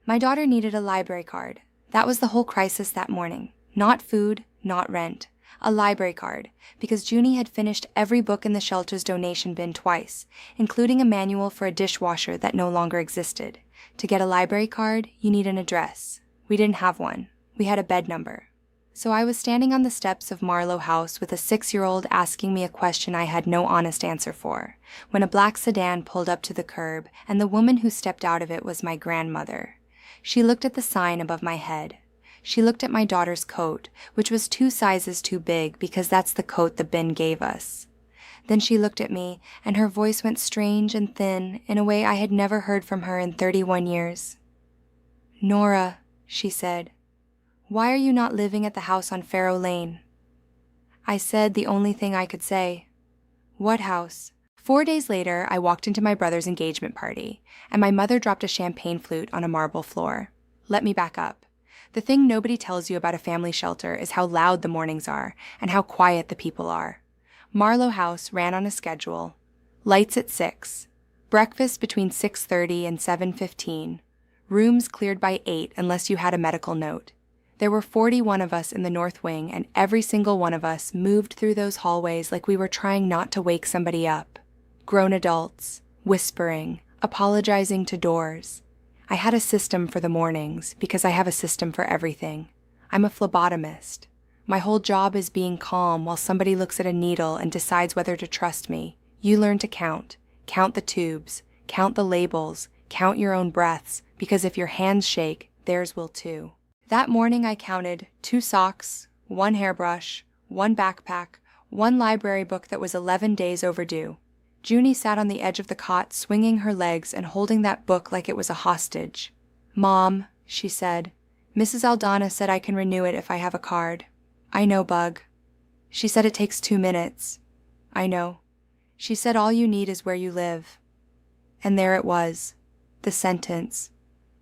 My daughter needed a library card. That was the whole crisis that morning. Not food, not rent. A library card, because Junie had finished every book in the shelter's donation bin twice, including a manual for a dishwasher that no longer existed. To get a library card, you need an address. We didn't have one. We had a bed number. So I was standing on the steps of Marlowe House with a 6-year-old asking me a question I had no honest answer for, when a black sedan pulled up to the curb, and the woman who stepped out of it was my grandmother. She looked at the sign above my head. She looked at my daughter's coat, which was 2 sizes too big because that's the coat the bin gave us. Then she looked at me, and her voice went strange and thin in a way I had never heard from her in 31 years. "Nora," she said, "why are you not living at the house on Farrow Lane?" I said the only thing I could say. "What house?" 4 days later, I walked into my brother's engagement party, and my mother dropped a champagne flute on a marble floor. Let me back up. The thing nobody tells you about a family shelter is how loud the mornings are and how quiet the people are. Marlowe House ran on a schedule. Lights at 6. Breakfast between 6:30 and 7:15. Rooms cleared by 8 unless you had a medical note. There were 41 of us in the North Wing, and every single one of us moved through those hallways like we were trying not to wake somebody up. Grown adults, whispering, apologizing to doors. I had a system for the mornings because I have a system for everything. I'm a phlebotomist. My whole job is being calm while somebody looks at a needle and decides whether to trust me. You learn to count. Count the tubes. Count the labels. Count your own breaths, because if your hands shake, theirs will too. That morning I counted 2 socks, 1 hairbrush, 1 backpack, 1 library book that was 11 days overdue. Junie sat on the edge of the cot, swinging her legs and holding that book like it was a hostage. "Mom," she said, "Mrs. Aldana said I can renew it if I have a card." "I know, Bug." She said it takes 2 minutes. "I know." She said all you need is where you live. And there it was, the sentence.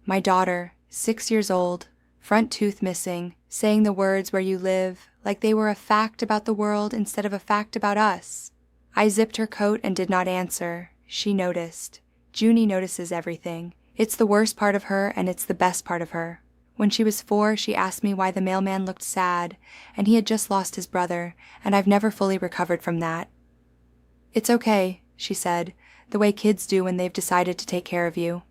My daughter, 6 years old, front tooth missing, saying the words "where you live" like they were a fact about the world instead of a fact about us. I zipped her coat and did not answer. She noticed. Junie notices everything. It's the worst part of her, and it's the best part of her. When she was 4, she asked me why the mailman looked sad, and he had just lost his brother, and I've never fully recovered from that. "It's okay," she said, "the way kids do when they've decided to take care of you.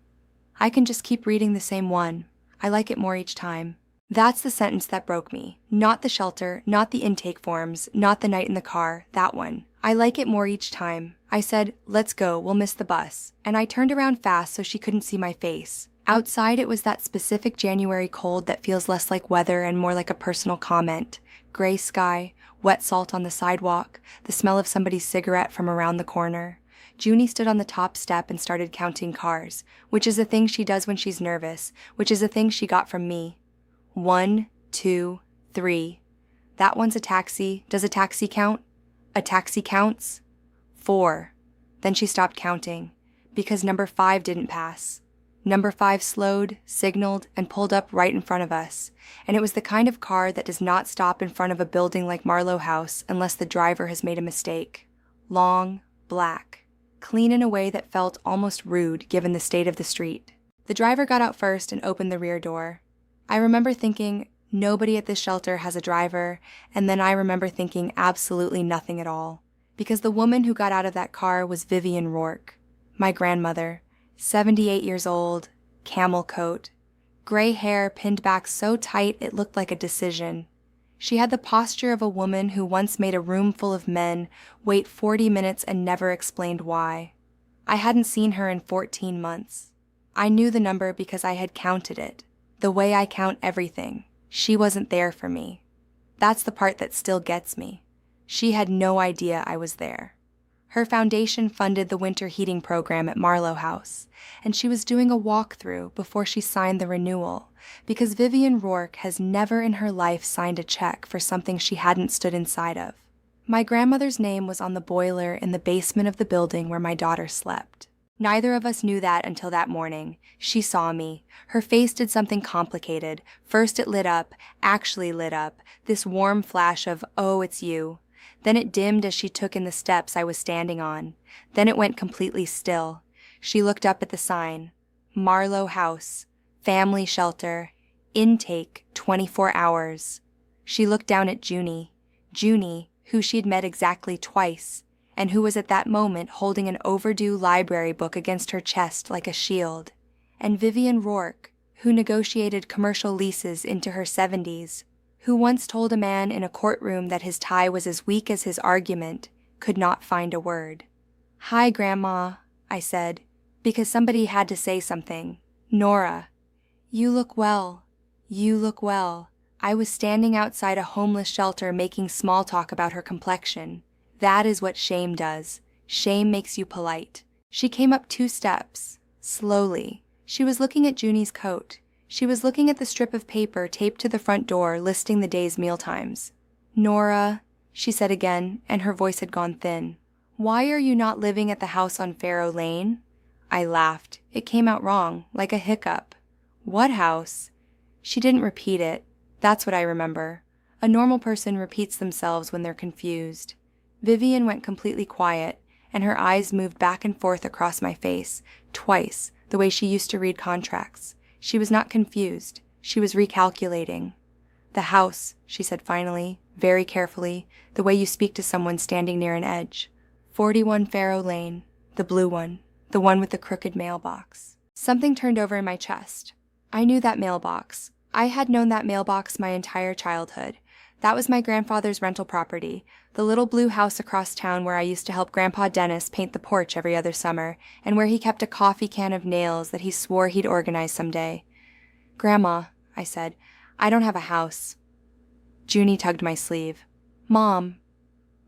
I can just keep reading the same one. I like it more each time." That's the sentence that broke me. Not the shelter, not the intake forms, not the night in the car, that one. "I like it more each time." I said, "Let's go, we'll miss the bus." And I turned around fast so she couldn't see my face. Outside, it was that specific January cold that feels less like weather and more like a personal comment. Gray sky, wet salt on the sidewalk, the smell of somebody's cigarette from around the corner. Junie stood on the top step and started counting cars, which is a thing she does when she's nervous, which is a thing she got from me. 1, 2, 3. That one's a taxi. Does a taxi count? A taxi counts. 4. Then she stopped counting, because number 5 didn't pass. Number 5 slowed, signaled, and pulled up right in front of us, and it was the kind of car that does not stop in front of a building like Marlowe House unless the driver has made a mistake. Long, black, clean in a way that felt almost rude given the state of the street. The driver got out first and opened the rear door. I remember thinking, nobody at this shelter has a driver, and then I remember thinking absolutely nothing at all, because the woman who got out of that car was Vivian Rourke, my grandmother, 78 years old, camel coat, gray hair pinned back so tight it looked like a decision. She had the posture of a woman who once made a room full of men wait 40 minutes and never explained why. I hadn't seen her in 14 months. I knew the number because I had counted it. The way I count everything. She wasn't there for me. That's the part that still gets me. She had no idea I was there. Her foundation funded the winter heating program at Marlowe House, and she was doing a walkthrough before she signed the renewal, because Vivian Rourke has never in her life signed a check for something she hadn't stood inside of. My grandmother's name was on the boiler in the basement of the building where my daughter slept. Neither of us knew that until that morning. She saw me. Her face did something complicated. First it lit up, actually lit up, this warm flash of, "Oh, it's you." Then it dimmed as she took in the steps I was standing on. Then it went completely still. She looked up at the sign. Marlowe House, family shelter, intake 24 hours. She looked down at Junie, who she'd met exactly twice, and who was at that moment holding an overdue library book against her chest like a shield, and Vivian Rourke, who negotiated commercial leases into her 70s, who once told a man in a courtroom that his tie was as weak as his argument, could not find a word. "Hi, Grandma," I said, because somebody had to say something. "Nora, you look well. You look well." I was standing outside a homeless shelter making small talk about her complexion. That is what shame does. Shame makes you polite. She came up 2 steps, slowly. She was looking at Junie's coat. She was looking at the strip of paper taped to the front door listing the day's mealtimes. "Nora," she said again, and her voice had gone thin. "Why are you not living at the house on Farrow Lane?" I laughed. It came out wrong, like a hiccup. "What house?" She didn't repeat it. That's what I remember. A normal person repeats themselves when they're confused. Vivian went completely quiet, and her eyes moved back and forth across my face, twice, the way she used to read contracts. She was not confused. She was recalculating. "The house," she said finally, very carefully, the way you speak to someone standing near an edge. 41 Farrow Lane, the blue one, the one with the crooked mailbox. Something turned over in my chest. I knew that mailbox. I had known that mailbox my entire childhood. That was my grandfather's rental property, the little blue house across town where I used to help Grandpa Dennis paint the porch every other summer, and where he kept a coffee can of nails that he swore he'd organize someday. "Grandma," I said, "I don't have a house." Junie tugged my sleeve. "Mom,"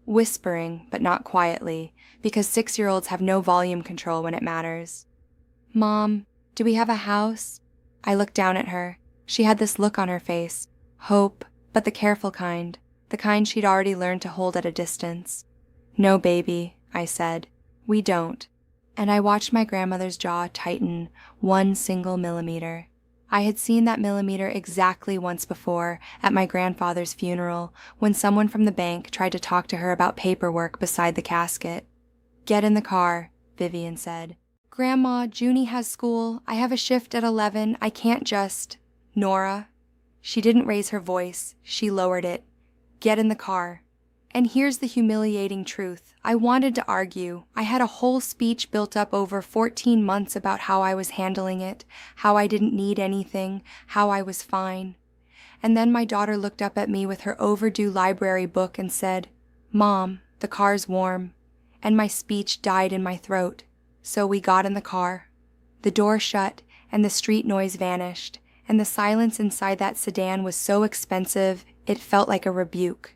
whispering, but not quietly, because 6-year-olds have no volume control when it matters. "Mom, do we have a house?" I looked down at her. She had this look on her face, hope, but the careful kind, the kind she'd already learned to hold at a distance. "No, baby," I said, "we don't." And I watched my grandmother's jaw tighten 1 single millimeter. I had seen that millimeter exactly once before at my grandfather's funeral when someone from the bank tried to talk to her about paperwork beside the casket. "Get in the car," Vivian said. "Grandma, Junie has school. I have a shift at 11. I can't just—" "Nora." She didn't raise her voice. She lowered it. "Get in the car." And here's the humiliating truth. I wanted to argue. I had a whole speech built up over 14 months about how I was handling it, how I didn't need anything, how I was fine. And then my daughter looked up at me with her overdue library book and said, "Mom, the car's warm." And my speech died in my throat. So we got in the car. The door shut, and the street noise vanished, and the silence inside that sedan was so expensive, it felt like a rebuke.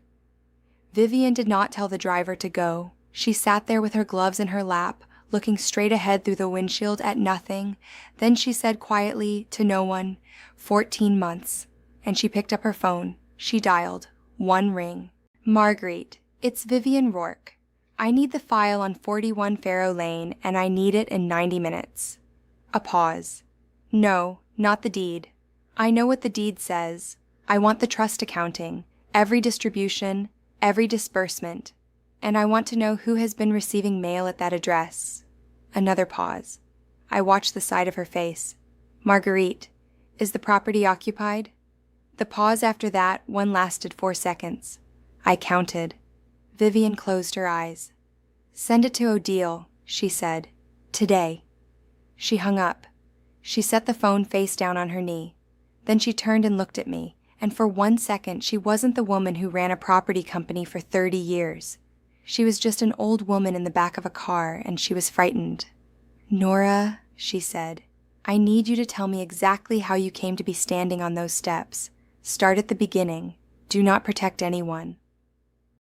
Vivian did not tell the driver to go. She sat there with her gloves in her lap, looking straight ahead through the windshield at nothing. Then she said quietly, to no one, 14 months. And she picked up her phone. She dialed. 1 ring. "Marguerite, it's Vivian Rourke. I need the file on 41 Farrow Lane, and I need it in 90 minutes. A pause. "No, not the deed. I know what the deed says. I want the trust accounting, every distribution, every disbursement, and I want to know who has been receiving mail at that address." Another pause. I watched the side of her face. "Marguerite, is the property occupied?" The pause after that one lasted 4 seconds. I counted. Vivian closed her eyes. "Send it to Odile," she said. "Today." She hung up. She set the phone face down on her knee. Then she turned and looked at me, and for 1 second she wasn't the woman who ran a property company for 30 years. She was just an old woman in the back of a car, and she was frightened. "Nora," she said, "I need you to tell me exactly how you came to be standing on those steps. Start at the beginning. Do not protect anyone."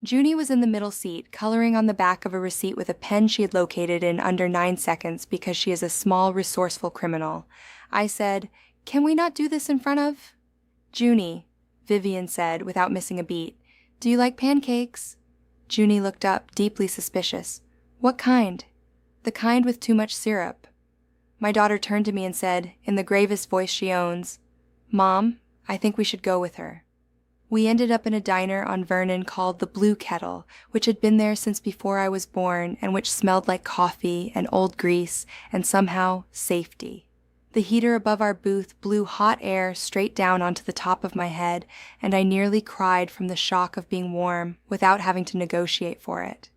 Junie was in the middle seat, coloring on the back of a receipt with a pen she had located in under 9 seconds because she is a small, resourceful criminal. I said, "Can we not do this in front of—" "Junie," Vivian said without missing a beat, "do you like pancakes?" Junie looked up, deeply suspicious. "What kind?" "The kind with too much syrup." My daughter turned to me and said, in the gravest voice she owns, "Mom, I think we should go with her." We ended up in a diner on Vernon called the Blue Kettle, which had been there since before I was born and which smelled like coffee and old grease and somehow safety. The heater above our booth blew hot air straight down onto the top of my head, and I nearly cried from the shock of being warm without having to negotiate for it.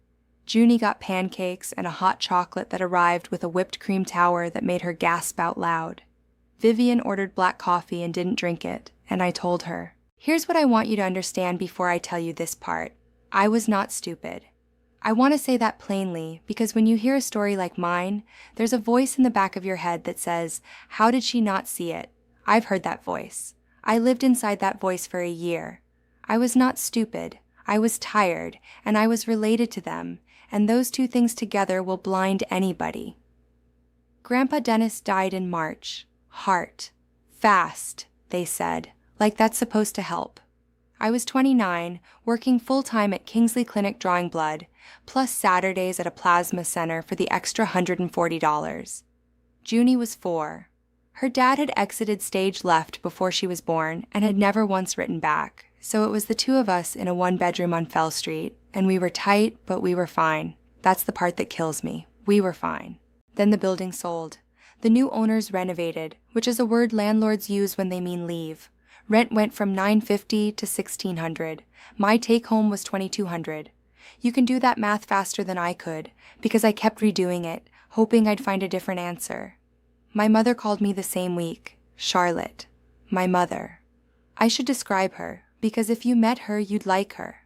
Junie got pancakes and a hot chocolate that arrived with a whipped cream tower that made her gasp out loud. Vivian ordered black coffee and didn't drink it, and I told her, "Here's what I want you to understand before I tell you this part. I was not stupid." I want to say that plainly because when you hear a story like mine, there's a voice in the back of your head that says, "How did she not see it?" I've heard that voice. I lived inside that voice for a year. I was not stupid. I was tired, and I was related to them, and those two things together will blind anybody. Grandpa Dennis died in March. Heart. Fast, they said, like that's supposed to help. I was 29, working full-time at Kingsley Clinic drawing blood, plus Saturdays at a plasma center for the extra $140. Junie was 4. Her dad had exited stage left before she was born and had never once written back, so it was the two of us in a one-bedroom on Fell Street, and we were tight, but we were fine. That's the part that kills me. We were fine. Then the building sold. The new owners renovated, which is a word landlords use when they mean leave. Rent went from $950 to $1,600. My take-home was $2,200. You can do that math faster than I could, because I kept redoing it, hoping I'd find a different answer. My mother called me the same week. Charlotte. My mother. I should describe her, because if you met her, you'd like her.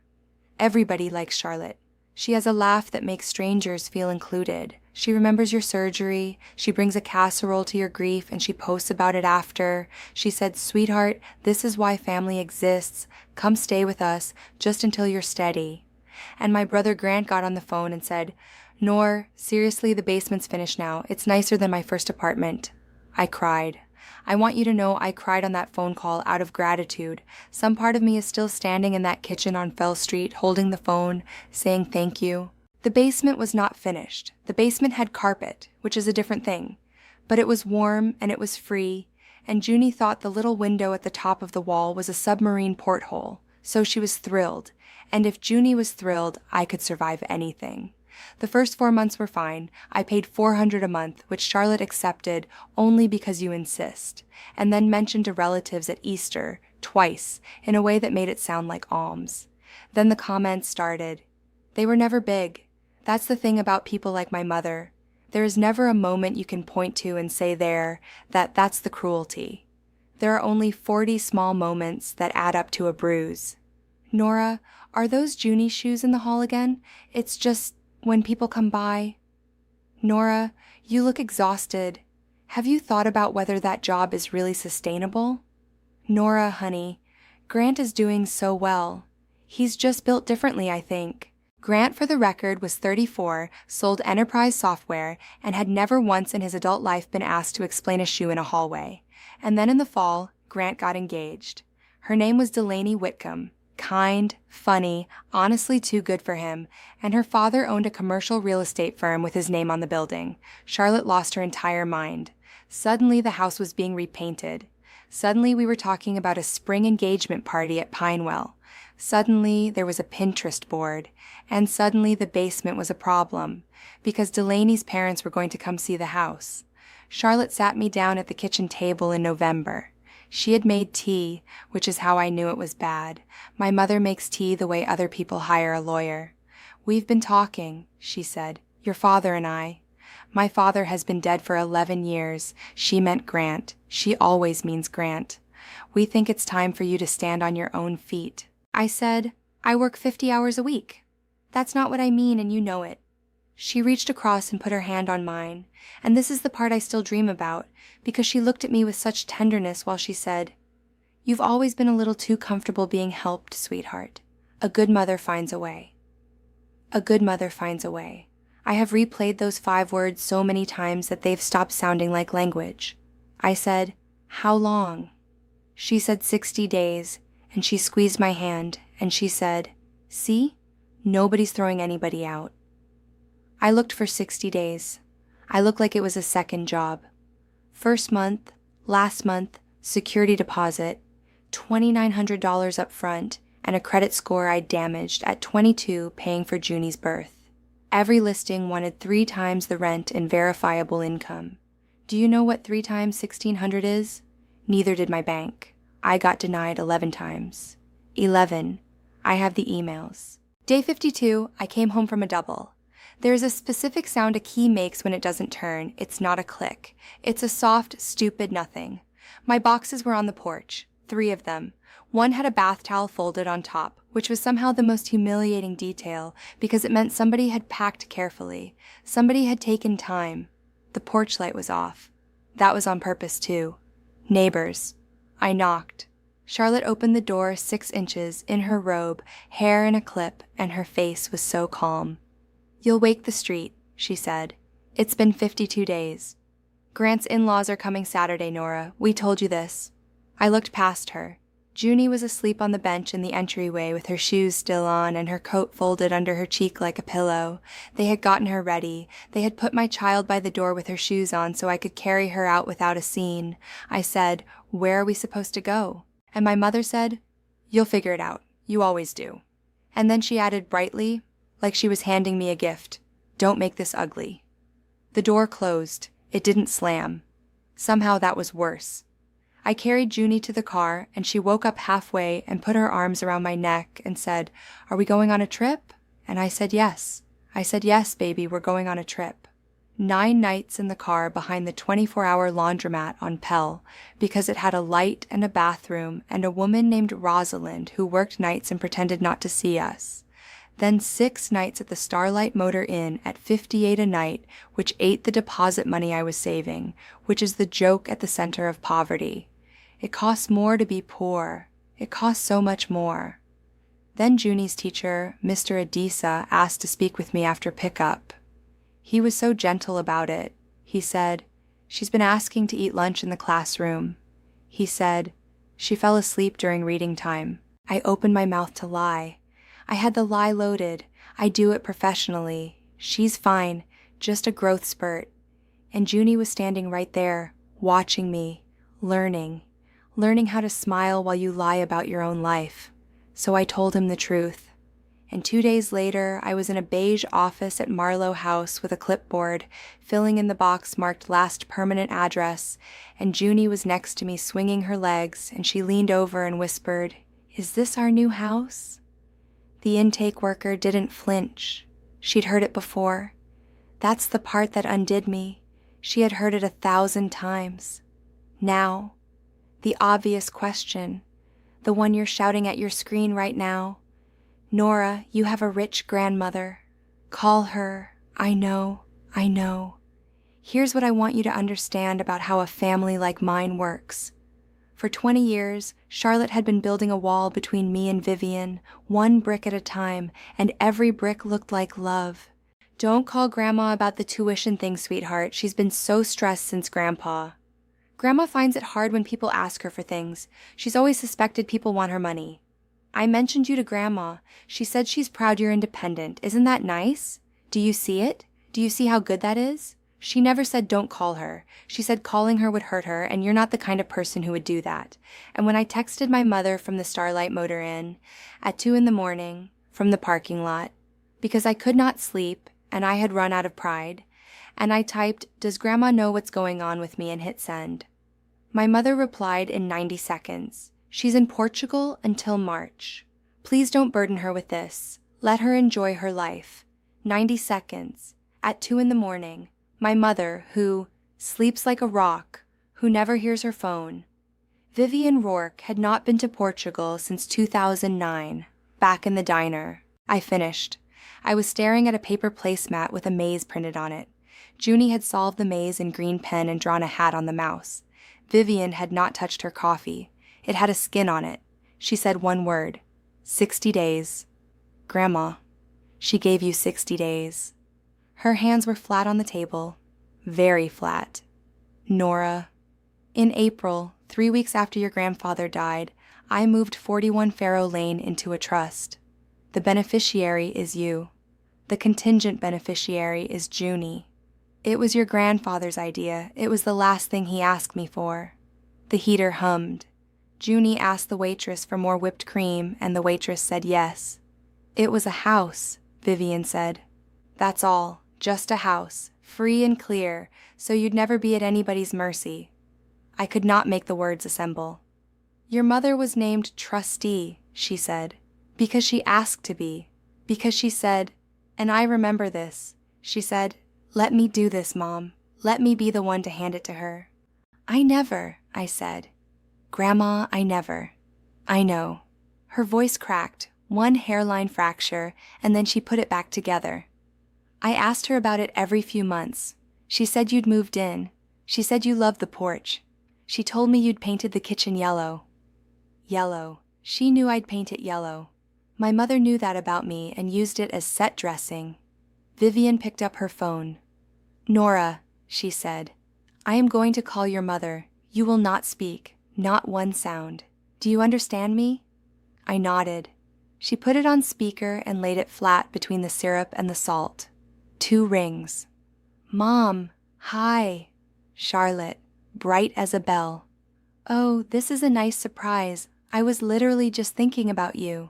Everybody likes Charlotte. She has a laugh that makes strangers feel included. She remembers your surgery, she brings a casserole to your grief, and she posts about it after. She said, "Sweetheart, this is why family exists. Come stay with us, just until you're steady." And my brother Grant got on the phone and said, "Nor, seriously, the basement's finished now. It's nicer than my first apartment." I cried. I want you to know I cried on that phone call out of gratitude. Some part of me is still standing in that kitchen on Fell Street, holding the phone, saying thank you. The basement was not finished. The basement had carpet, which is a different thing. But it was warm, and it was free, and Junie thought the little window at the top of the wall was a submarine porthole, so she was thrilled. And if Junie was thrilled, I could survive anything. The first 4 months were fine. I paid $400 a month, which Charlotte accepted only because you insist, and then mentioned to relatives at Easter, twice, in a way that made it sound like alms. Then the comments started. They were never big. That's the thing about people like my mother. There is never a moment you can point to and say that's the cruelty. There are only 40 small moments that add up to a bruise. Nora, are those Junie shoes in the hall again? It's just when people come by. Nora, you look exhausted. Have you thought about whether that job is really sustainable? Nora, honey, Grant is doing so well. He's just built differently, I think. Grant, for the record, was 34, sold enterprise software, and had never once in his adult life been asked to explain a shoe in a hallway. And then in the fall, Grant got engaged. Her name was Delaney Whitcomb. Kind, funny, honestly too good for him, and her father owned a commercial real estate firm with his name on the building. Charlotte lost her entire mind. Suddenly the house was being repainted. Suddenly we were talking about a spring engagement party at Pinewell. Suddenly there was a Pinterest board, and suddenly the basement was a problem, because Delaney's parents were going to come see the house. Charlotte sat me down at the kitchen table in November. She had made tea, which is how I knew it was bad. My mother makes tea the way other people hire a lawyer. "We've been talking," she said, "your father and I. My father has been dead for 11 years. She meant Grant. She always means Grant. We think it's time for you to stand on your own feet." I said, "I work 50 hours a week. That's not what I mean, and you know it." She reached across and put her hand on mine, and this is the part I still dream about, because she looked at me with such tenderness while she said, "You've always been a little too comfortable being helped, sweetheart. A good mother finds a way." A good mother finds a way. I have replayed those 5 words so many times that they've stopped sounding like language. I said, "How long?" She said 60 days, and she squeezed my hand, and she said, "See? Nobody's throwing anybody out." I looked for 60 days. I looked like it was a second job. First month, last month, security deposit, $2,900 up front, and a credit score I damaged at 22 paying for Junie's birth. Every listing wanted 3 times the rent and verifiable income. Do you know what 3 times 1600 is? Neither did my bank. I got denied 11 times. 11. I have the emails. Day 52, I came home from a double. There is a specific sound a key makes when it doesn't turn. It's not a click. It's a soft, stupid nothing. My boxes were on the porch, 3 of them. One had a bath towel folded on top, which was somehow the most humiliating detail because it meant somebody had packed carefully. Somebody had taken time. The porch light was off. That was on purpose, too. Neighbors. I knocked. Charlotte opened the door 6 inches, in her robe, hair in a clip, and her face was so calm. "You'll wake the street," she said. "It's been 52 days. Grant's in-laws are coming Saturday, Nora. We told you this." I looked past her. Junie was asleep on the bench in the entryway with her shoes still on and her coat folded under her cheek like a pillow. They had gotten her ready. They had put my child by the door with her shoes on so I could carry her out without a scene. I said, "Where are we supposed to go?" And my mother said, "You'll figure it out. You always do." And then she added brightly, like she was handing me a gift, "Don't make this ugly." The door closed. It didn't slam. Somehow that was worse. I carried Junie to the car, and she woke up halfway and put her arms around my neck and said, "Are we going on a trip?" And I said yes. I said, "Yes, baby, we're going on a trip." 9 nights in the car behind the 24-hour laundromat on Pell, because it had a light and a bathroom and a woman named Rosalind who worked nights and pretended not to see us. Then 6 nights at the Starlight Motor Inn at $58 a night, which ate the deposit money I was saving, which is the joke at the center of poverty. It costs more to be poor. It costs so much more. Then Junie's teacher, Mr. Adisa, asked to speak with me after pickup. He was so gentle about it. He said, "She's been asking to eat lunch in the classroom." He said, "She fell asleep during reading time." I opened my mouth to lie. I had the lie loaded. I do it professionally. She's fine, just a growth spurt. And Junie was standing right there, watching me, learning how to smile while you lie about your own life. So I told him the truth. And 2 days later, I was in a beige office at Marlowe House with a clipboard, filling in the box marked last permanent address, and Junie was next to me swinging her legs, and she leaned over and whispered, "Is this our new house?" The intake worker didn't flinch. She'd heard it before. That's the part that undid me. She had heard it 1,000 times. Now, the obvious question, the one you're shouting at your screen right now, "Nora, you have a rich grandmother. Call her. I know. Here's what I want you to understand about how a family like mine works." For 20 years, Charlotte had been building a wall between me and Vivian, 1 brick at a time, and every brick looked like love. "Don't call Grandma about the tuition thing, sweetheart. She's been so stressed since Grandpa." Grandma finds it hard when people ask her for things. She's always suspected people want her money. "I mentioned you to Grandma. She said she's proud you're independent. Isn't that nice? Do you see it? Do you see how good that is? She never said don't call her. She said calling her would hurt her, and you're not the kind of person who would do that." And when I texted my mother from the Starlight Motor Inn at 2 a.m. from the parking lot, because I could not sleep and I had run out of pride, and I typed, "Does Grandma know what's going on with me?" and hit send. My mother replied in 90 seconds. "She's in Portugal until March. Please don't burden her with this. Let her enjoy her life." 90 seconds. At 2 a.m. My mother, who sleeps like a rock, who never hears her phone. Vivian Rourke had not been to Portugal since 2009, back in the diner. I finished. I was staring at a paper placemat with a maze printed on it. Junie had solved the maze in green pen and drawn a hat on the mouse. Vivian had not touched her coffee. It had a skin on it. She said 1 word. 60 days. "Grandma, she gave you 60 days. Her hands were flat on the table. Very flat. "Nora, in April, 3 weeks after your grandfather died, I moved 41 Farrow Lane into a trust. The beneficiary is you. The contingent beneficiary is Junie. It was your grandfather's idea. It was the last thing he asked me for." The heater hummed. Junie asked the waitress for more whipped cream, and the waitress said yes. "It was a house," Vivian said. "That's all. Just a house. free and clear, so you'd never be at anybody's mercy. I could not make the words assemble. Your mother was named Trustee, she said, because she asked to be, because she said, and I remember this, she said, let me do this, Mom. Let me be the one to hand it to her. I never, I said. Grandma, I never. I know. Her voice cracked, one hairline fracture, and then she put it back together. I asked her about it every few months. She said you'd moved in. She said you loved the porch. She told me you'd painted the kitchen yellow. Yellow. She knew I'd paint it yellow. My mother knew that about me and used it as set dressing. Vivian picked up her phone. Nora, she said, I am going to call your mother. You will not speak, not one sound. Do you understand me? I nodded. She put it on speaker and laid it flat between the syrup and the salt. 2 rings. Mom, hi. Charlotte, bright as a bell. Oh, this is a nice surprise. I was literally just thinking about you.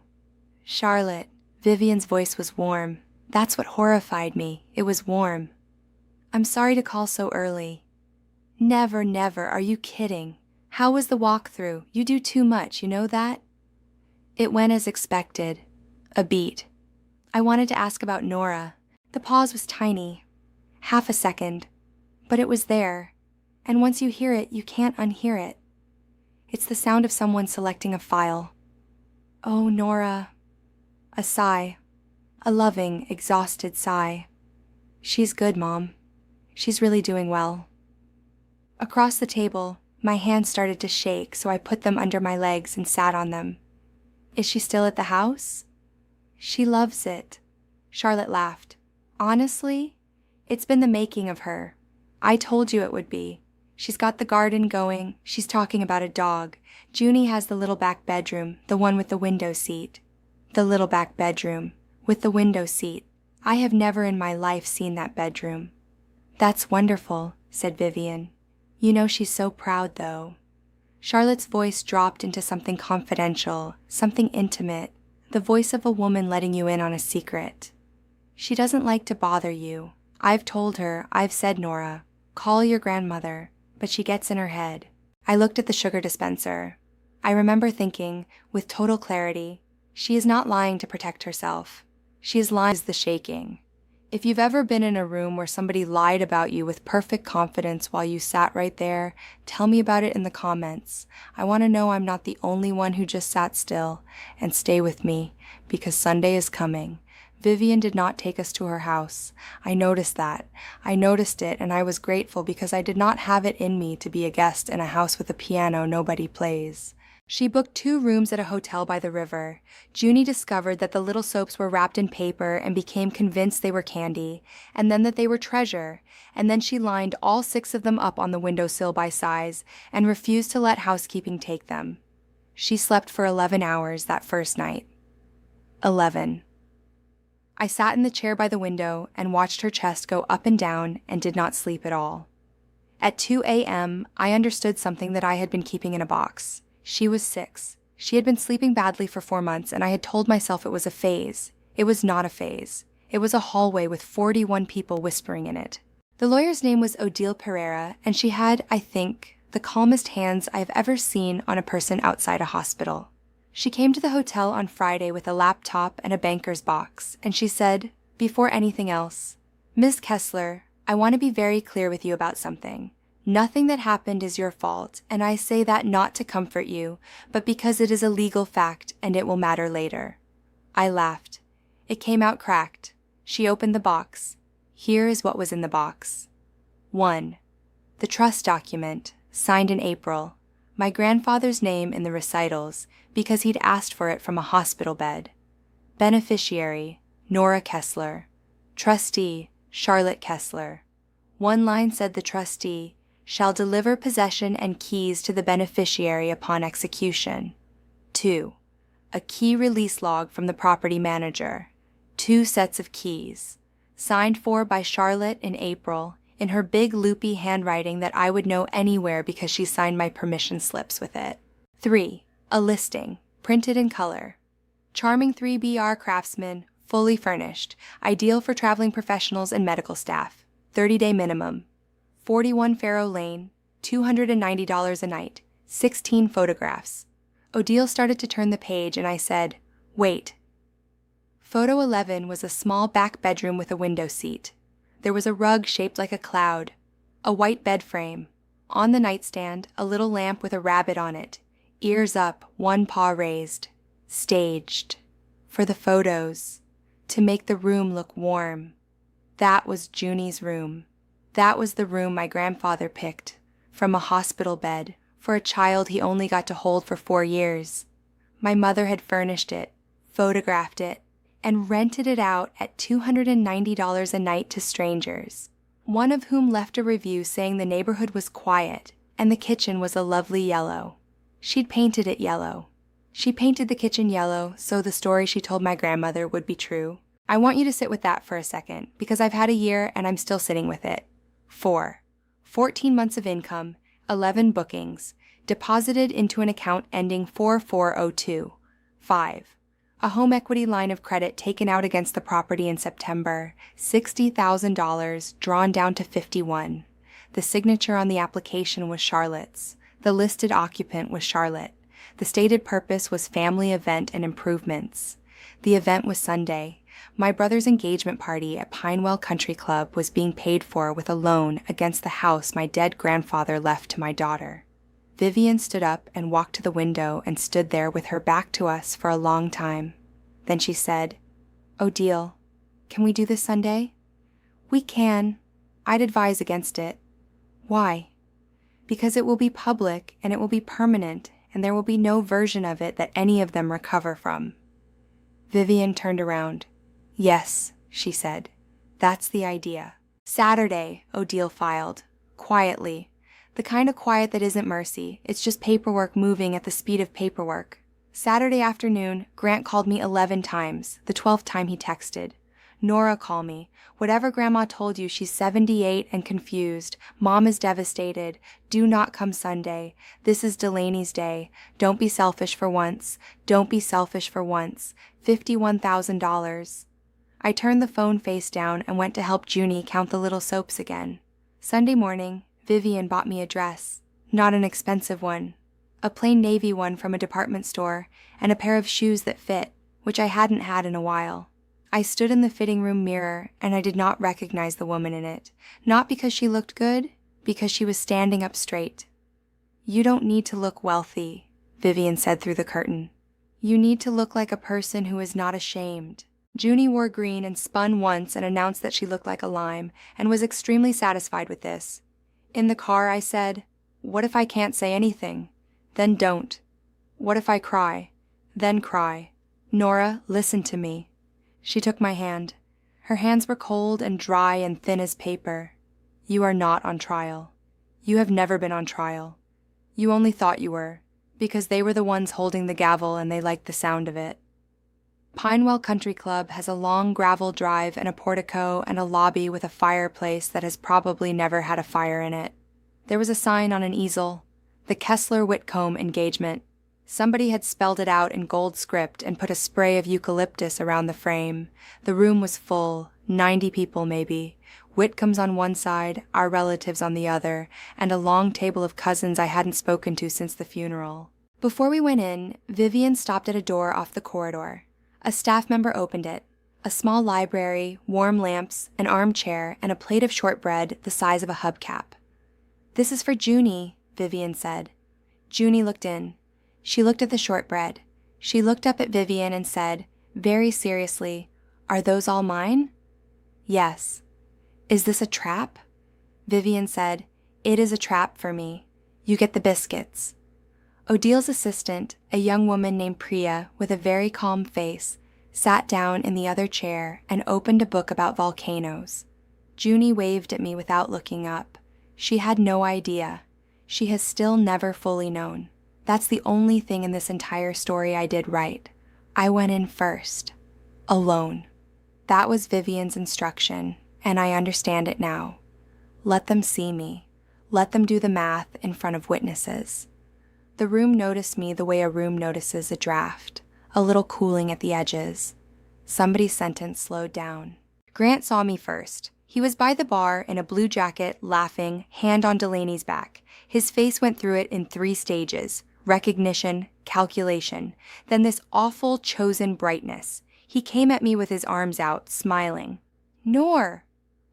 Charlotte, Vivian's voice was warm. That's what horrified me. It was warm. I'm sorry to call so early. Never, never. Are you kidding? How was the walkthrough? You do too much, you know that? It went as expected. A beat. I wanted to ask about Nora. The pause was tiny. Half a second. But it was there. And once you hear it, you can't unhear it. It's the sound of someone selecting a file. Oh, Nora. A sigh. A loving, exhausted sigh. She's good, Mom. She's really doing well. Across the table, my hands started to shake, so I put them under my legs and sat on them. Is she still at the house? She loves it. Charlotte laughed. Honestly, it's been the making of her. I told you it would be. She's got the garden going. She's talking about a dog. Junie has the little back bedroom, the one with the window seat. The little back bedroom, with the window seat. I have never in my life seen that bedroom. That's wonderful, said Vivian. You know she's so proud, though. Charlotte's voice dropped into something confidential, something intimate, the voice of a woman letting you in on a secret. She doesn't like to bother you. I've told her, I've said, Nora, call your grandmother, but she gets in her head. I looked at the sugar dispenser. I remember thinking, with total clarity, she is not lying to protect herself. She is lying to the shaking. If you've ever been in a room where somebody lied about you with perfect confidence while you sat right there, tell me about it in the comments. I want to know I'm not the only one who just sat still. And stay with me, because Sunday is coming. Vivian did not take us to her house. I noticed that. I noticed it, and I was grateful because I did not have it in me to be a guest in a house with a piano nobody plays. She booked 2 rooms at a hotel by the river. Junie discovered that the little soaps were wrapped in paper and became convinced they were candy, and then that they were treasure, and then she lined all 6 of them up on the windowsill by size and refused to let housekeeping take them. She slept for 11 hours that first night. 11. I sat in the chair by the window and watched her chest go up and down and did not sleep at all. At 2 a.m., I understood something that I had been keeping in a box. She was 6. She had been sleeping badly for 4 months, and I had told myself it was a phase. It was not a phase. It was a hallway with 41 people whispering in it. The lawyer's name was Odile Pereira, and she had, I think, the calmest hands I have ever seen on a person outside a hospital. She came to the hotel on Friday with a laptop and a banker's box, and she said, before anything else, Ms. Kessler, I want to be very clear with you about something. Nothing that happened is your fault, and I say that not to comfort you, but because it is a legal fact and it will matter later. I laughed. It came out cracked. She opened the box. Here is what was in the box. 1. The trust document, signed in April. My grandfather's name in the recitals, because he'd asked for it from a hospital bed. Beneficiary, Nora Kessler. Trustee, Charlotte Kessler. One line said the trustee shall deliver possession and keys to the beneficiary upon execution. 2. A key release log from the property manager. 2 sets of keys. Signed for by Charlotte in April, in her big loopy handwriting that I would know anywhere because she signed my permission slips with it. 3. A listing, printed in color. Charming 3BR craftsman, fully furnished, ideal for traveling professionals and medical staff. 30-day minimum. 41 Faro Lane, $290 a night, 16 photographs. Odile started to turn the page and I said, "Wait." Photo 11 was a small back bedroom with a window seat. There was a rug shaped like a cloud, a white bed frame. On the nightstand, a little lamp with a rabbit on it, ears up, one paw raised. Staged. For the photos. To make the room look warm. That was Junie's room. That was the room my grandfather picked, from a hospital bed, for a child he only got to hold for 4 years. My mother had furnished it, photographed it, and rented it out at $290 a night to strangers, one of whom left a review saying the neighborhood was quiet and the kitchen was a lovely yellow. She'd painted it yellow. She painted the kitchen yellow so the story she told my grandmother would be true. I want you to sit with that for a second, because I've had a year and I'm still sitting with it. 4. 14 months of income, 11 bookings, deposited into an account ending 4402. 5. A home equity line of credit taken out against the property in September, $60,000, drawn down to 51. The signature on the application was Charlotte's. The listed occupant was Charlotte. The stated purpose was family event and improvements. The event was Sunday. My brother's engagement party at Pinewell Country Club was being paid for with a loan against the house my dead grandfather left to my daughter. Vivian stood up and walked to the window and stood there with her back to us for a long time. Then she said, "Odile, can we do this Sunday?" "We can. I'd advise against it." "Why?" "Because it will be public and it will be permanent and there will be no version of it that any of them recover from." Vivian turned around. "Yes," she said. "That's the idea." "Saturday," Odile filed. Quietly. The kind of quiet that isn't mercy. It's just paperwork moving at the speed of paperwork. Saturday afternoon, Grant called me 11 times, the 12th time he texted. "Nora, call me. Whatever Grandma told you, she's 78 and confused. Mom is devastated. Do not come Sunday. This is Delaney's day. Don't be selfish for once. Don't be selfish for once. $51,000. I turned the phone face down and went to help Junie count the little soaps again. Sunday morning, Vivian bought me a dress. Not an expensive one. A plain navy one from a department store, and a pair of shoes that fit, which I hadn't had in a while. I stood in the fitting room mirror, and I did not recognize the woman in it, not because she looked good, because she was standing up straight. "You don't need to look wealthy," Vivian said through the curtain. "You need to look like a person who is not ashamed." Junie wore green and spun once and announced that she looked like a lime, and was extremely satisfied with this. In the car, I said, "What if I can't say anything? Then don't. What if I cry? Then cry. Nora, listen to me." She took my hand. Her hands were cold and dry and thin as paper. "You are not on trial. You have never been on trial. You only thought you were, because they were the ones holding the gavel and they liked the sound of it." Pinewell Country Club has a long gravel drive and a portico and a lobby with a fireplace that has probably never had a fire in it. There was a sign on an easel, "The Kessler-Whitcomb engagement." Somebody had spelled it out in gold script and put a spray of eucalyptus around the frame. The room was full, 90 people maybe, Whitcombs on one side, our relatives on the other, and a long table of cousins I hadn't spoken to since the funeral. Before we went in, Vivian stopped at a door off the corridor. A staff member opened it. A small library, warm lamps, an armchair, and a plate of shortbread the size of a hubcap. "This is for Junie," Vivian said. Junie looked in. She looked at the shortbread. She looked up at Vivian and said, very seriously, "Are those all mine?" "Yes." "Is this a trap?" Vivian said, "It is a trap for me. You get the biscuits." Odile's assistant, a young woman named Priya with a very calm face, sat down in the other chair and opened a book about volcanoes. Junie waved at me without looking up. She had no idea. She has still never fully known. That's the only thing in this entire story I did right. I went in first. Alone. That was Vivian's instruction, and I understand it now. Let them see me. Let them do the math in front of witnesses. The room noticed me the way a room notices a draft, a little cooling at the edges. Somebody's sentence slowed down. Grant saw me first. He was by the bar in a blue jacket, laughing, hand on Delaney's back. His face went through it in 3 stages: recognition, calculation, then this awful chosen brightness. He came at me with his arms out, smiling. "Noor!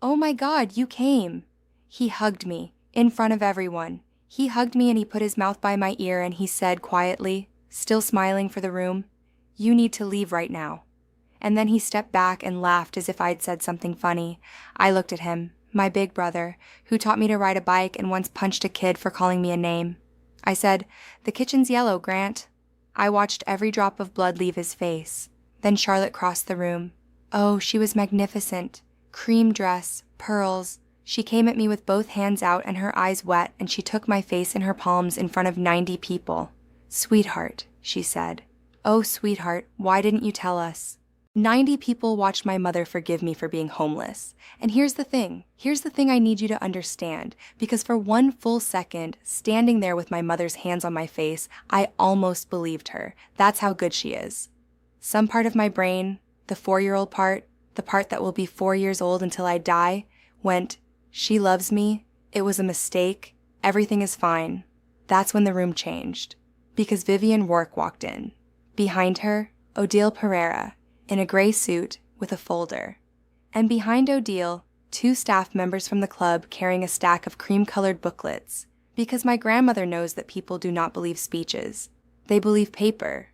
Oh my God, you came!" He hugged me, in front of everyone. He hugged me and he put his mouth by my ear and he said quietly, still smiling for the room, "You need to leave right now." And then he stepped back and laughed as if I'd said something funny. I looked at him, my big brother, who taught me to ride a bike and once punched a kid for calling me a name. I said, "The kitchen's yellow, Grant." I watched every drop of blood leave his face. Then Charlotte crossed the room. Oh, she was magnificent. Cream dress, pearls. She came at me with both hands out and her eyes wet, and she took my face in her palms in front of 90 people. "Sweetheart," she said. "Oh, sweetheart, why didn't you tell us?" 90 people watched my mother forgive me for being homeless. And here's the thing I need you to understand, because for 1 full second, standing there with my mother's hands on my face, I almost believed her. That's how good she is. Some part of my brain, the 4-year-old part, the part that will be 4 years old until I die, went, "She loves me, it was a mistake, everything is fine." That's when the room changed, because Vivian Rourke walked in. Behind her, Odile Pereira, in a gray suit with a folder. And behind Odile, 2 staff members from the club carrying a stack of cream-colored booklets, because my grandmother knows that people do not believe speeches. They believe paper.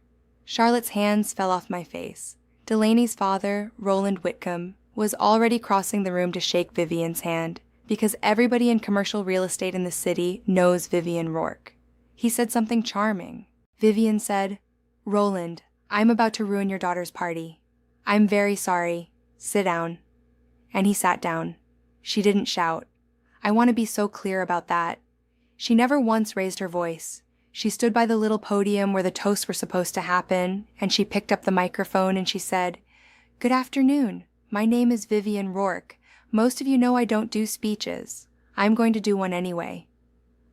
Charlotte's hands fell off my face. Delaney's father, Roland Whitcomb, was already crossing the room to shake Vivian's hand, because everybody in commercial real estate in the city knows Vivian Rourke. He said something charming. Vivian said, "Roland, I'm about to ruin your daughter's party. I'm very sorry. Sit down." And he sat down. She didn't shout. I want to be so clear about that. She never once raised her voice. She stood by the little podium where the toasts were supposed to happen, and she picked up the microphone and she said, "Good afternoon. My name is Vivian Rourke. Most of you know I don't do speeches. I'm going to do one anyway."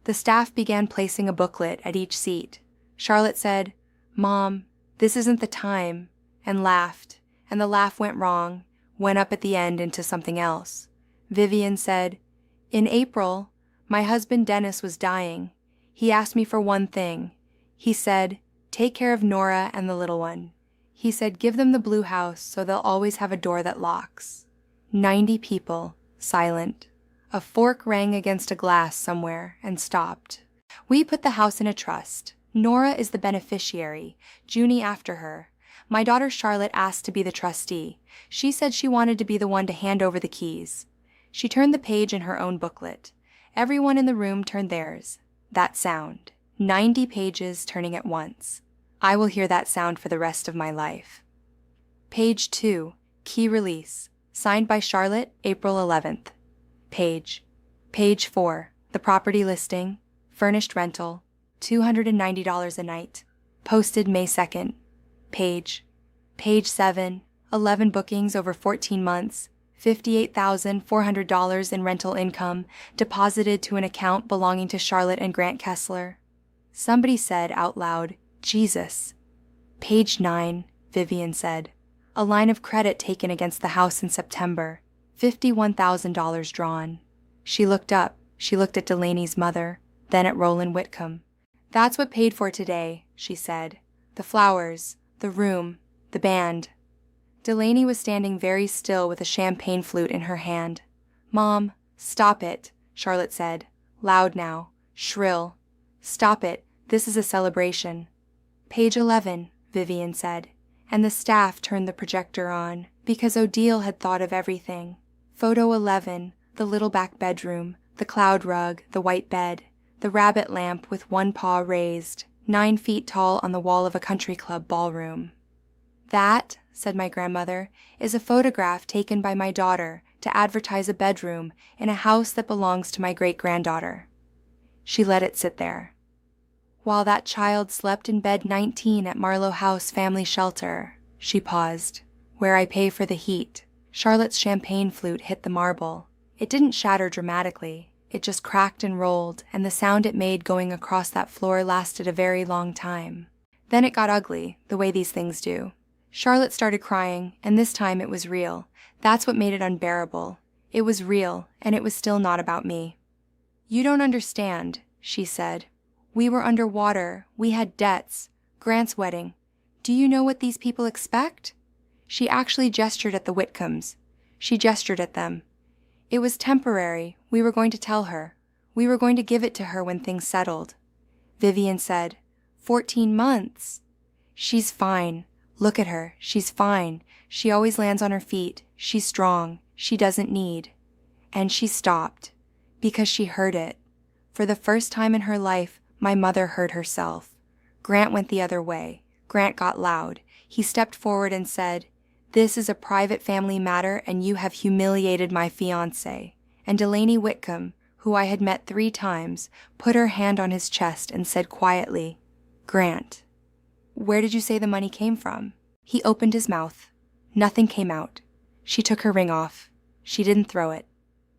The staff began placing a booklet at each seat. Charlotte said, "Mom, this isn't the time," and laughed, and the laugh went wrong, went up at the end into something else. Vivian said, "In April, my husband Dennis was dying. He asked me for one thing. He said, 'Take care of Nora and the little one.' He said, 'Give them the blue house so they'll always have a door that locks.'" 90 people, silent. A fork rang against a glass somewhere and stopped. "We put the house in a trust. Nora is the beneficiary, Junie after her. My daughter Charlotte asked to be the trustee. She said she wanted to be the one to hand over the keys." She turned the page in her own booklet. Everyone in the room turned theirs. That sound. 90 pages turning at once. I will hear that sound for the rest of my life. Page 2, key release. Signed by Charlotte, April 11th. Page 4, the property listing, furnished rental, $290 a night. Posted May 2nd. Page 7, 11 bookings over 14 months, $58,400 in rental income deposited to an account belonging to Charlotte and Grant Kessler. Somebody said out loud, "Jesus." Page 9, Vivian said. A line of credit taken against the house in September, $51,000 drawn. She looked up. She looked at Delaney's mother, then at Roland Whitcomb. "That's what paid for today," she said. "The flowers, the room, the band." Delaney was standing very still with a champagne flute in her hand. "Mom, stop it," Charlotte said, loud now, shrill. "Stop it, this is a celebration." Page 11, Vivian said, and the staff turned the projector on, because Odile had thought of everything. Photo 11, the little back bedroom, the cloud rug, the white bed, the rabbit lamp with one paw raised, 9 feet tall on the wall of a country club ballroom. "That," said my grandmother, "is a photograph taken by my daughter to advertise a bedroom in a house that belongs to my great-granddaughter." She let it sit there. "While that child slept in bed 19 at Marlowe House Family Shelter," she paused, "where I pay for the heat." Charlotte's champagne flute hit the marble. It didn't shatter dramatically. It just cracked and rolled, and the sound it made going across that floor lasted a very long time. Then it got ugly, the way these things do. Charlotte started crying, and this time it was real. That's what made it unbearable. It was real, and it was still not about me. "You don't understand," she said. "We were underwater, we had debts, Grant's wedding. Do you know what these people expect?" She actually gestured at the Whitcombs. She gestured at them. "It was temporary, we were going to tell her. We were going to give it to her when things settled." Vivian said, 14 months. "She's fine. Look at her, she's fine. She always lands on her feet. She's strong. She doesn't need." And she stopped, because she heard it. For the first time in her life, my mother heard herself. Grant went the other way. Grant got loud. He stepped forward and said, "This is a private family matter, and you have humiliated my fiancé." And Delaney Whitcomb, who I had met 3 times, put her hand on his chest and said quietly, "Grant, where did you say the money came from?" He opened his mouth. Nothing came out. She took her ring off. She didn't throw it.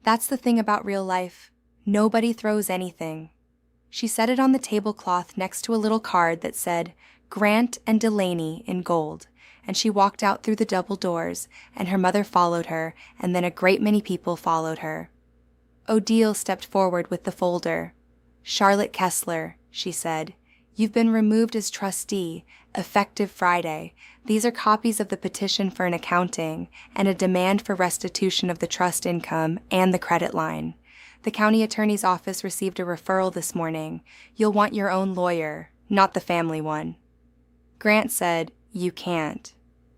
That's the thing about real life. Nobody throws anything. She set it on the tablecloth next to a little card that said, "Grant and Delaney" in gold, and she walked out through the double doors, and her mother followed her, and then a great many people followed her. Odile stepped forward with the folder. "Charlotte Kessler," she said, "you've been removed as trustee, effective Friday. These are copies of the petition for an accounting and a demand for restitution of the trust income and the credit line. The county attorney's office received a referral this morning. You'll want your own lawyer, not the family one." Grant said, "You can't."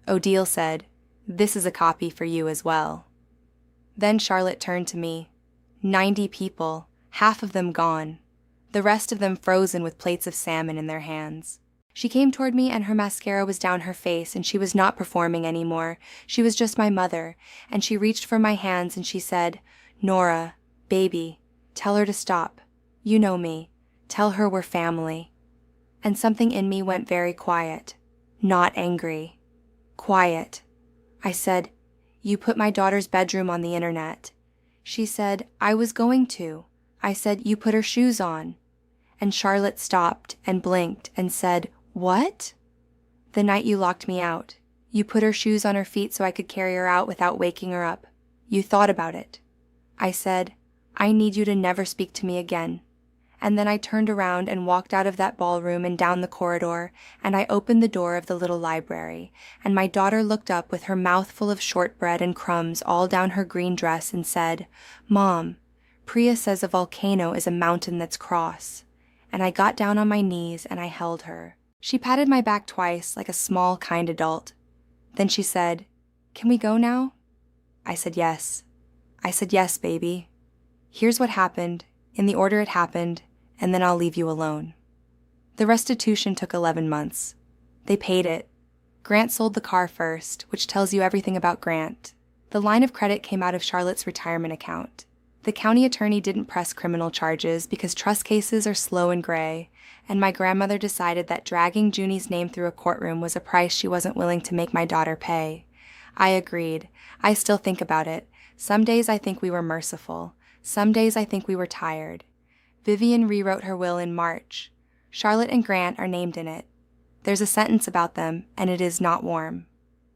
Odile said, "This is a copy for you as well." Then Charlotte turned to me. 90 people, half of them gone. The rest of them frozen with plates of salmon in their hands. She came toward me and her mascara was down her face and she was not performing anymore. She was just my mother, and she reached for my hands and she said, "Nora, baby, tell her to stop. You know me. Tell her we're family." And something in me went very quiet, not angry. Quiet. I said, "You put my daughter's bedroom on the internet." She said, "I was going to." I said, "You put her shoes on." And Charlotte stopped and blinked and said, "What?" "The night you locked me out. You put her shoes on her feet so I could carry her out without waking her up. You thought about it." I said, "I need you to never speak to me again." And then I turned around and walked out of that ballroom and down the corridor, and I opened the door of the little library, and my daughter looked up with her mouth full of shortbread and crumbs all down her green dress and said, "Mom, Priya says a volcano is a mountain that's cross." And I got down on my knees and I held her. She patted my back twice like a small, kind adult. Then she said, "Can we go now?" I said yes. I said, "Yes, baby. Here's what happened, in the order it happened, and then I'll leave you alone." The restitution took 11 months. They paid it. Grant sold the car first, which tells you everything about Grant. The line of credit came out of Charlotte's retirement account. The county attorney didn't press criminal charges because trust cases are slow and gray, and my grandmother decided that dragging Junie's name through a courtroom was a price she wasn't willing to make my daughter pay. I agreed. I still think about it. Some days I think we were merciful. Some days I think we were tired. Vivian rewrote her will in March. Charlotte and Grant are named in it. There's a sentence about them, and it is not warm.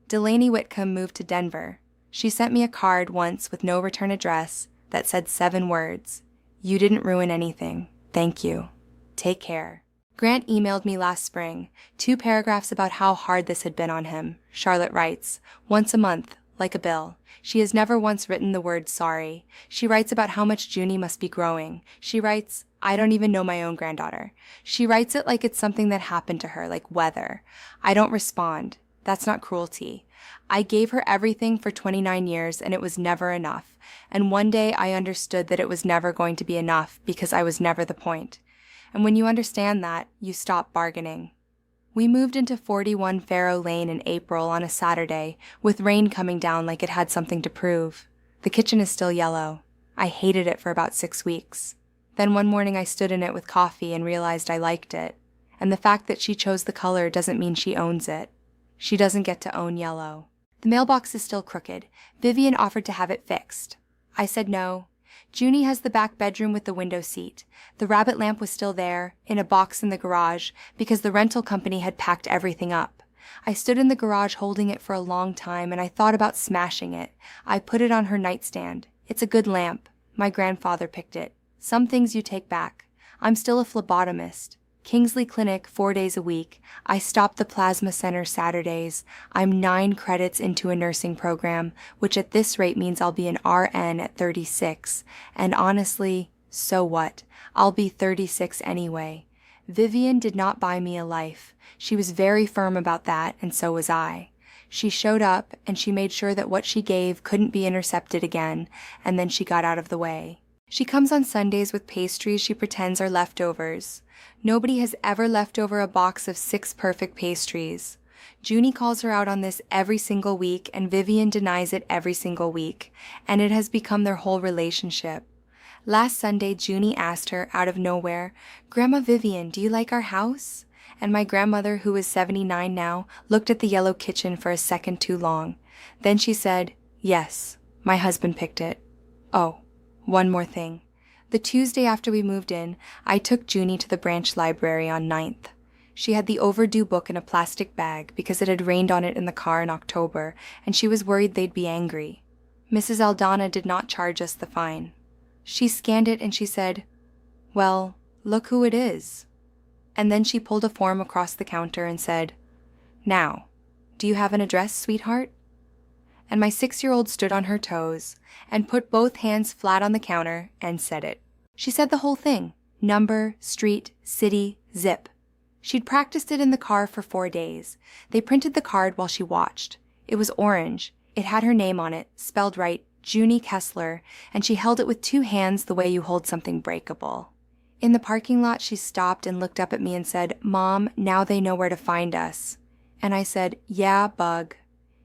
Delaney Whitcomb moved to Denver. She sent me a card once with no return address that said 7 words. "You didn't ruin anything. Thank you. Take care." Grant emailed me last spring, 2 paragraphs about how hard this had been on him. Charlotte writes, once a month, like a bill. She has never once written the word sorry. She writes about how much Junie must be growing. She writes, "I don't even know my own granddaughter." She writes it like it's something that happened to her, like weather. I don't respond. That's not cruelty. I gave her everything for 29 years and it was never enough. And one day I understood that it was never going to be enough because I was never the point. And when you understand that, you stop bargaining. We moved into 41 Farrow Lane in April on a Saturday, with rain coming down like it had something to prove. The kitchen is still yellow. I hated it for about 6 weeks. Then one morning I stood in it with coffee and realized I liked it. And the fact that she chose the color doesn't mean she owns it. She doesn't get to own yellow. The mailbox is still crooked. Vivian offered to have it fixed. I said no. Junie has the back bedroom with the window seat. The rabbit lamp was still there, in a box in the garage, because the rental company had packed everything up. I stood in the garage holding it for a long time, and I thought about smashing it. I put it on her nightstand. It's a good lamp. My grandfather picked it. Some things you take back. I'm still a phlebotomist. Kingsley Clinic 4 days a week. I stop the plasma center Saturdays. I'm 9 credits into a nursing program, which at this rate means I'll be an RN at 36. And honestly, so what? I'll be 36 anyway. Vivian did not buy me a life. She was very firm about that, and so was I. She showed up, and she made sure that what she gave couldn't be intercepted again, and then she got out of the way. She comes on Sundays with pastries she pretends are leftovers. Nobody has ever left over a box of 6 perfect pastries. Junie calls her out on this every single week, and Vivian denies it every single week, and it has become their whole relationship. Last Sunday, Junie asked her, out of nowhere, "Grandma Vivian, do you like our house?" And my grandmother, who is 79 now, looked at the yellow kitchen for a second too long. Then she said, "Yes, my husband picked it." Oh, one more thing. The Tuesday after we moved in, I took Junie to the branch library on 9th. She had the overdue book in a plastic bag because it had rained on it in the car in October, and she was worried they'd be angry. Mrs. Aldana did not charge us the fine. She scanned it and she said, "Well, look who it is." And then she pulled a form across the counter and said, "Now, do you have an address, sweetheart?" And my 6-year-old stood on her toes and put both hands flat on the counter and said it. She said the whole thing: number, street, city, zip. She'd practiced it in the car for 4 days. They printed the card while she watched. It was orange. It had her name on it, spelled right, Junie Kessler, and she held it with 2 hands the way you hold something breakable. In the parking lot, she stopped and looked up at me and said, "Mom, now they know where to find us." And I said, "Yeah, bug."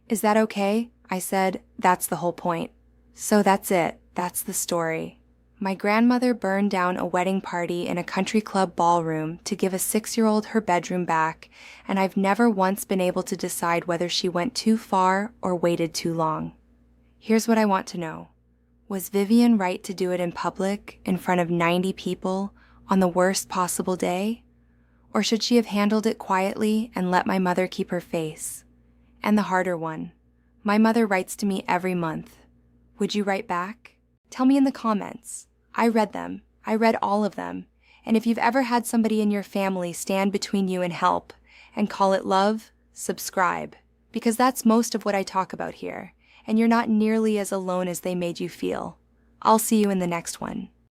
"Is that okay?" I said, "That's the whole point." So that's it. That's the story. My grandmother burned down a wedding party in a country club ballroom to give a 6-year-old her bedroom back, and I've never once been able to decide whether she went too far or waited too long. Here's what I want to know. Was Vivian right to do it in public, in front of 90 people, on the worst possible day? Or should she have handled it quietly and let my mother keep her face? And the harder one. My mother writes to me every month. Would you write back? Tell me in the comments. I read them. I read all of them. And if you've ever had somebody in your family stand between you and help, and call it love, subscribe. Because that's most of what I talk about here, and you're not nearly as alone as they made you feel. I'll see you in the next one.